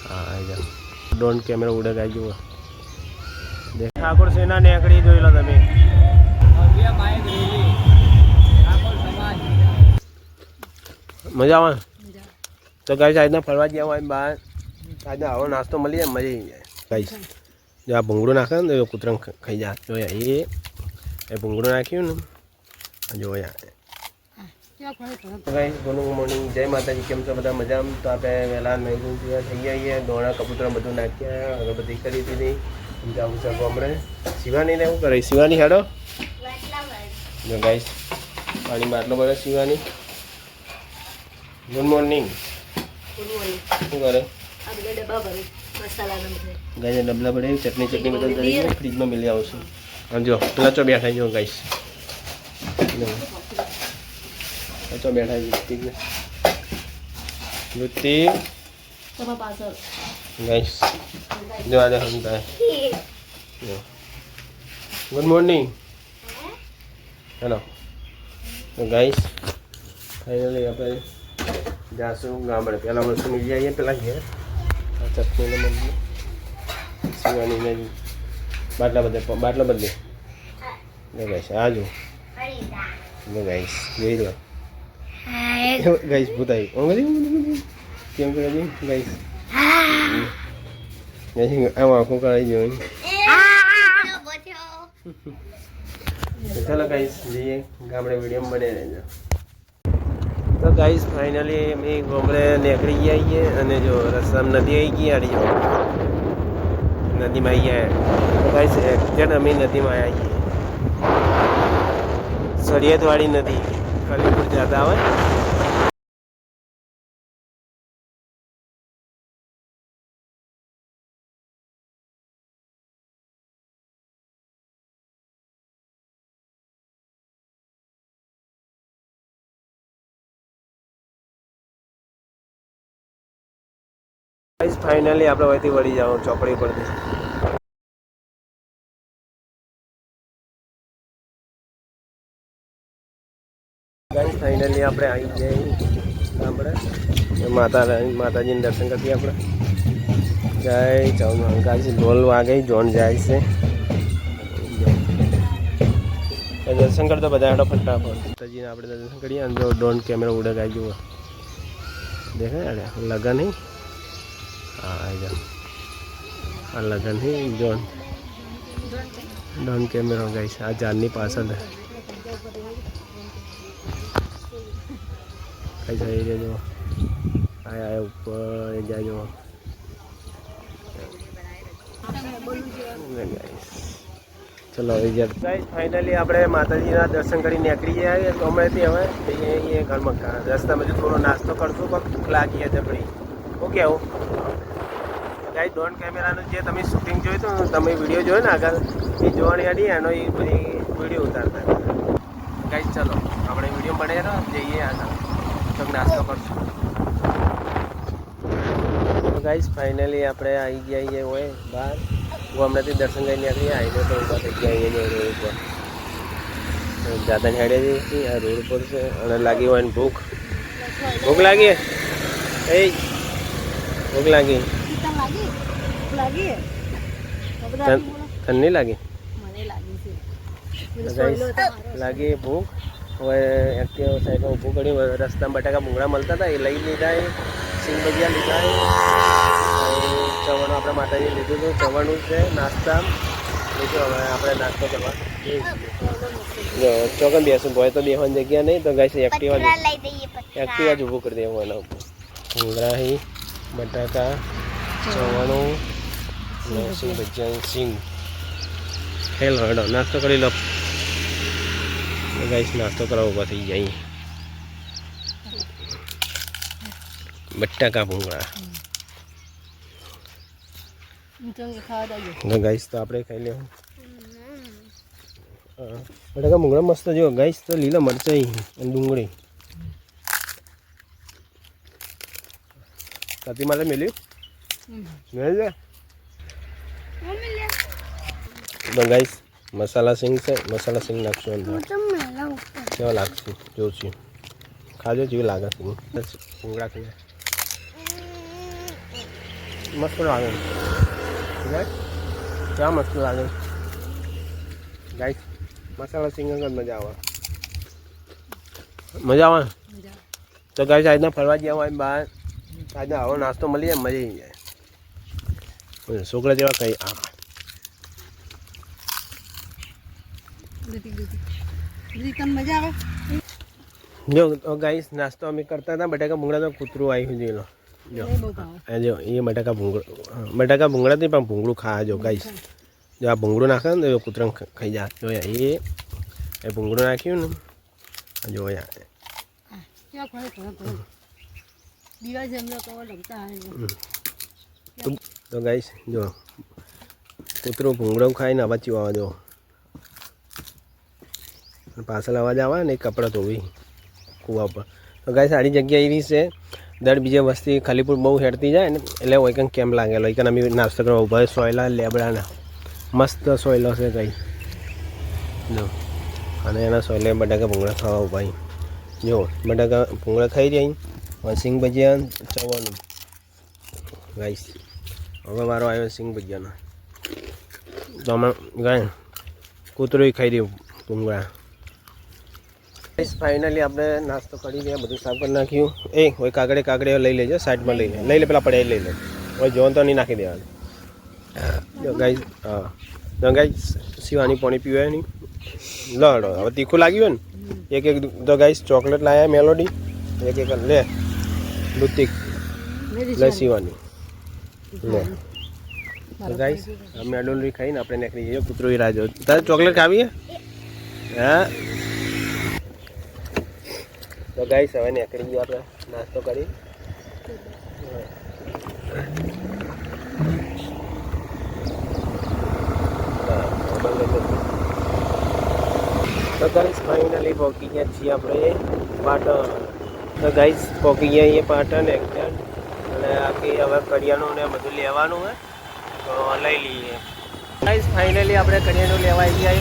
હા આવી જાઓ. ડ્રોન કેમેરા ઉડે ગાઈ જુઓ. ઠાકોર સેના નેકડી જોઈ લો તમે. મજા આવે. તો ગાઈસ આજના ફરવા ગયા હોય બહાર આજના આવો નાસ્તો મળી જાય મજા આવી જાય ગાઈસ. જો આ ભૂંગળું નાખે ને તો કૂતરાને ખાઈ જાય. જો એ ભૂંગળું નાખ્યું ને જો ગાઈસ ગુડ મોર્નિંગ, જય માતાજી. કેમ છો બધા? મજામાં. તો આપણે વહેલા નહીં થઈ આવીએ, દોણા કબૂતરા બધું નાખ્યા, અગરબત્તી કરી દીધી. જવું છે હમણાં શિવાની ને એવું કરે. શિવાની હેડો જો ગાઈસ પાણી બાટલો ભરે શિવાની. Good morning. શું કરે? ગાઈસ ડબલા ભરે ચટણી બધા કરી ફ્રીજમાં મિલી આવશે. આમ જો પેલા ચો બેઠા જો ગાઈસ, ચો બેઠા ઋતિક ગાઈસ જો આજે સમજાય. Good morning. હેલો. તો ગાઈસ ફાઇનલી આપણે જાશું ગામડે. પહેલાં વસ્તુ મિલી જઈએ પેલા ઘેર ચટણીને મળી શિવાની બાટલા બદલે ગાઈસ આ જો ગાઈસ જોઈ લો ગાઈસ ભૂતાઈ કેમ કરે ગાઈસ આમ આખું કરાવી જોઈ. ચાલો ગાઈસ જઈએ ગામડે. વિડીયો બને રહેજો. તો ગાઈસ ફાઇનલી અમે ગામડે નીકળી ગયા છીએ અને જો રસ્તામાં નદી આવી ગઈ. આડી જો નદીમાં આવી ગયા. તો ગાઈસ એક્ઝેક્ટ અમે નદીમાં આવ્યા છીએ. સરિયતવાળી નદી કલીપુર જતા હોય. ગાઈસ ફાઇનલી આપણે વહીથી વળી જાઓ ચોકડી પરથી. ગાઈસ ફાઇનલી આપણે આવી જઈએ આપણે માતાજીને દર્શન કરીએ આપણે. જય ચાઉ ગાઈસ ઢોલ વાગે જોન જાય છે. દર્શન કરતો બધા હેડો ફટાફટ. માતાજીને આપણે દર્શન કરીએ અને જો ડ્રોન કેમેરા ઉડે ગાઈ જુઓ દેખાય લગન નહીં. હા આવી જાઓ. આ લગન નહીં ડ્રોન કેમેરા ગાઈસ આ જાનની પાછળ કઈ જઈ જજો. આયા ઉપર જાજો. ચલો ગાઈસ ફાઇનલી આપણે માતાજીના દર્શન કરી નીકળી જાય તો હમણાંથી હવે જઈએ ઘરમાં. રસ્તામાં થોડો નાસ્તો કરશું પણ ભૂખ લાગી છે ભાઈ. ઓકે આવું ગાઈસ ડ્રોન કેમેરાનું જે તમે શૂટિંગ જોયું હતું તમે વિડીયો જોયો ને આગળ એ જોવાની આડી એનો એ બધી વિડીયો ઉતારતા ગાઈસ. ચલો આપણે વિડીયો બને જઈએ આગળ તો નાસ્તો કરશું. તો ગાઈસ ફાઇનલી આપણે આવી ગયા છીએ હોય બહાર. હું હમણાંથી દર્શન કરી નીકળી હાઈવે તો ઊભા થઈ ગયા અહીંયા રોડ ઉપર. જાતા હેડે જઈએ આ રોડ ઉપર છે અને લાગી હોય ને ભૂખ લાગી. એ ભૂખ લાગી તને નહીં લાગી? લાગી ભૂખ. હવે એક્ટિવા સાઈડમાં ઊભું કર્યું. રસ્તામાં બટાકા ભૂંગળા મળતા હતા એ લઈ લીધા. સિંગ ભજીયા લીધા. ચવાણું આપણે માતાજી લીધું હતું. ચવાણું છે નાસ્તા લીધું. હવે આપણે નાસ્તો કરવા જો ચોકન બેસું હોય તો બેસવાની જગ્યા નહીં તો ગાઈસ એક્ટિવા જ ઊભું કરી દેવું એના ઉપર. ભૂંગળા બટાકા ચવાણું સિંગ ભજીયા સિંગ હેલો હેડો નાસ્તો કરી લો ગાઈસ. નાસ્તો કરવા ઊભા થઈ જાય. બટાકા ભૂંગળા ગાઈસ તો આપણે ખાઈ લેવું. બટાકા ભૂંગળા મસ્ત જો ગાઈસ. તો લીલા મરચાઈ અને ડુંગળી સાથી મારે મેલ્યું મેળ તો ગાઈસ મસાલા સિંગ છે. મસાલા સિંગ નાખશું અંદર. કેવા લાગશે જોશું. ખાજો જેવું લાગે સિંગ ભૂંગળા ખાઈ મસ્ત લાગે ક્યાં મસ્ત લાગે ગાઈસ મસાલા સિંગલ જ મજા આવે તો ગાઈસ આજના ફરવા ગયા હોય બહાર આજના આવો નાસ્તો મળી જાય મજા આવી જાય છોકરા જેવા કઈ મજા આવે જો ગાઈસ નાસ્તો અમે કરતા હતા બટાકા ભૂંગળા તો કૂતરું આવ્યું જોઈ લો જો એ બટાકા ભૂંગળા નહીં પણ ભૂંગળું ખા જો ગાઈસ જો આ ભૂંગળું નાખે ને તો કૂતરાને ખાઈ જાય જોયા એ ભૂંગળું નાખ્યું ને જોયા તો ગાઈસ જો કૂતરું ભૂંગળું ખાઈને અવાજ ચીવા જો પાછળ અવાજ આવે ને કપડાં ધોવી કૂવા પર તો ગાઈસ સારી જગ્યા એવી છે દર બીજે વસ્તી ખાલીપુર બહુ હેડતી જાય ને એટલે હોય કંઈ કેમ્પ લાગેલો હોય અમે નાસ્તો કરવા ઉભા સોયલા લેબડાના મસ્ત સોયલો છે કંઈ જો અને એના સોયલે બટાકા ભૂંગળા ખાવા ઉભા જો બટાકા ભૂંગળા ખાઈ રહ્યા સિંગ ભજીયા ચવાનું ગાઈસ હવે મારો આવ્યો સિંગ ભજીયાનો તો અમે ગાય કૂતરું ખાઈ રહ્યું ભૂંગળા ફાઇનલી આપણે નાસ્તો કરી દઈએ બધું સાફ કરી નાખ્યું હોય કાગડે લઈ લેજો સાઈડમાં લઈ લે પેલા પડે લઈ લે હોય જોન તો નહીં નાખી દેવાનું જો ગાઈસ હા તો ગાઈસ શિવાની પાણી પીવાય નહીં લડો હવે તીખું લાગ્યું ને એક તો ગાઈસ ચોકલેટ લાયા મેલોડી એક લે દૂધ લે શિવાની લે તો ગાઈસ મેલોડી ખાઈને આપણે નીકળી જઈએ કૂતરો રાજો તારે ચોકલેટ ખાવી હા તો ગાઈસ હવે નીકળી ગયા આપણે નાસ્તો કરી તો ગાઈસ ફાઇનલી પહોંચી ગયા છીએ આપણે પાટણ તો ગાઈસ પહોંચી ગયા અહીંયા પાટણ એક્ઝેક્ટ અને આખી હવે કરિયાનું ને બધું લેવાનું હોય તો લઈ લઈએ ગાઈસ ફાઇનલી આપણે કરિયાનું લેવા આવી ગયા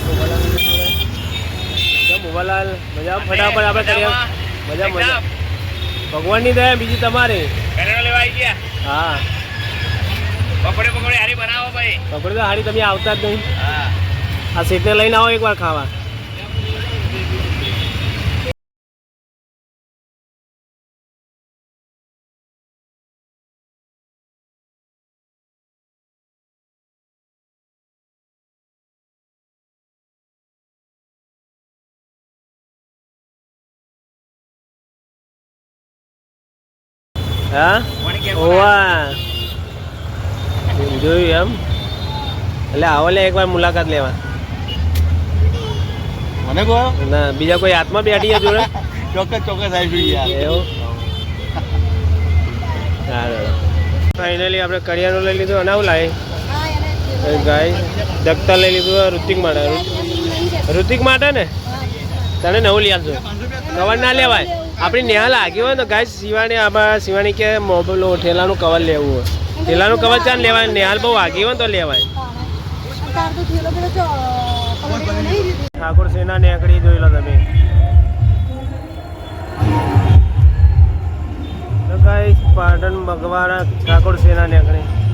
મોબાઈલ મજા ફટાફટ આપણે કરિયા મજા ભગવાનની દયા બીજી તમારે લેવા આવી ગયા હા પકોડે હારી બનાવો ભાઈ પકોડે તો હારી તમે આવતા જ નહીં હા આ સીટને લઈને આવો એકવાર ખાવા હા ઓવા જોયું એમ એટલે આવો લે એકવાર મુલાકાત લેવા મને કહો ના બીજા કોઈ હાથમાં બેઠી છે જોડે ચોક્કસ આવી જોઈએ એવું સારું ફાઇનલી આપણે કરિયાનું લઈ લીધું અને આવું લાવી ગાય દગતા લઈ લીધું ઋતિક માટે ને તને નવું લઈ આપજો કવર ના લેવાય આપણી ન્યા લાગી હોય તો ગાય શિવાણી કે મોબાઈલ ઠેલાનું કવર લેવું હોય ઠેલાનું કવર ચાલ લેવાય નેહાલ બહુ આગી હોય તો લેવાય ઠાકોર સેના નેકડી જોઈ લો તમે તો ગાય પાટણ બગવાડા ઠાકોર સેના નેકડી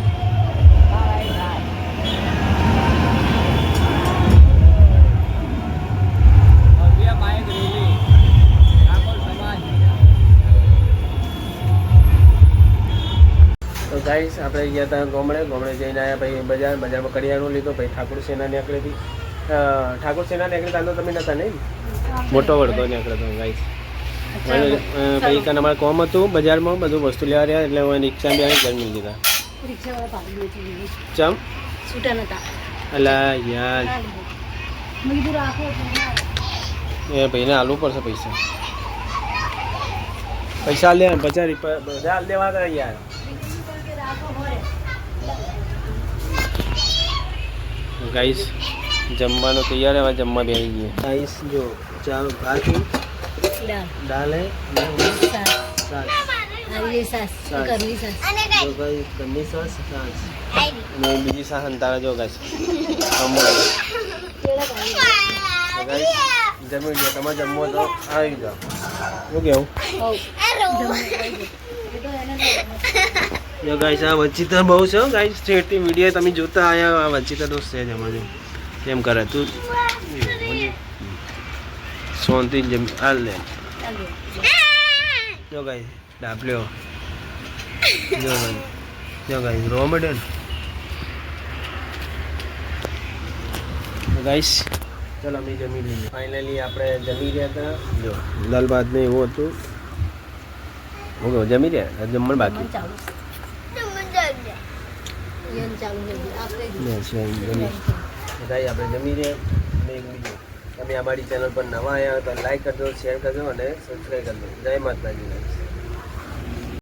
તો ગાઈસ આપણે ગયા હતા ગોમડે જઈને આવ્યા ભાઈ બજારમાં કરિયાણું લીધું ભાઈ ઠાકોર સેના નીકળેથી ઠાકોર સેના નીકળી તાંતો તમે નતા નહીં મોટો વડકો નીકળ્યો હતો ગાઈસ ભાઈ કાન અમારે કોમ હતું બજારમાં બધું વસ્તુ લેવા રહ્યા એટલે હું રિક્ષા બી આવી જમી લીધા ચમ અલા યાર એ ભાઈને આલવું પડશે પૈસા લે 50 રૂપિયા દેવા હતા યાર ગાઈસ જમવાનું તૈયાર હવે જમવા બેસી ગઈએ ગાઈસ જો ચાલો ભાત દાલ હે ઘરની સાસ અને બીજી સાસ અંતારા જો ગાઈસ જમી લો તમારે જમવો તો આવી જાઓ શું કેવું જો ગાઈસ આ વંચિતા બહુ છે ગાઈસ સ્ટેટની વિડીયો તમે જોતા આયા આ વંચિતા દોસ્ત છે જમા કેમ કરે તું શાંતિ જમ હાલ લે જો ગાઈસ ડાબલ્યો જો ગાઈસ રોમડન ગાઈસ ચાલો અમે જમી લઈએ ફાઇનલી આપણે જમી રહ્યા હતા જો દાલ ભાત ને એવું હતું ઓકે જમી રહ્યા જમણ બાકી આપણે જમી રહ્યા અને એક બીજું તમે અમારી ચેનલ પર નવા આવ્યા તો લાઈક કરજો શેર કરજો અને સબસ્ક્રાઈબ કરજો જય માતાજી.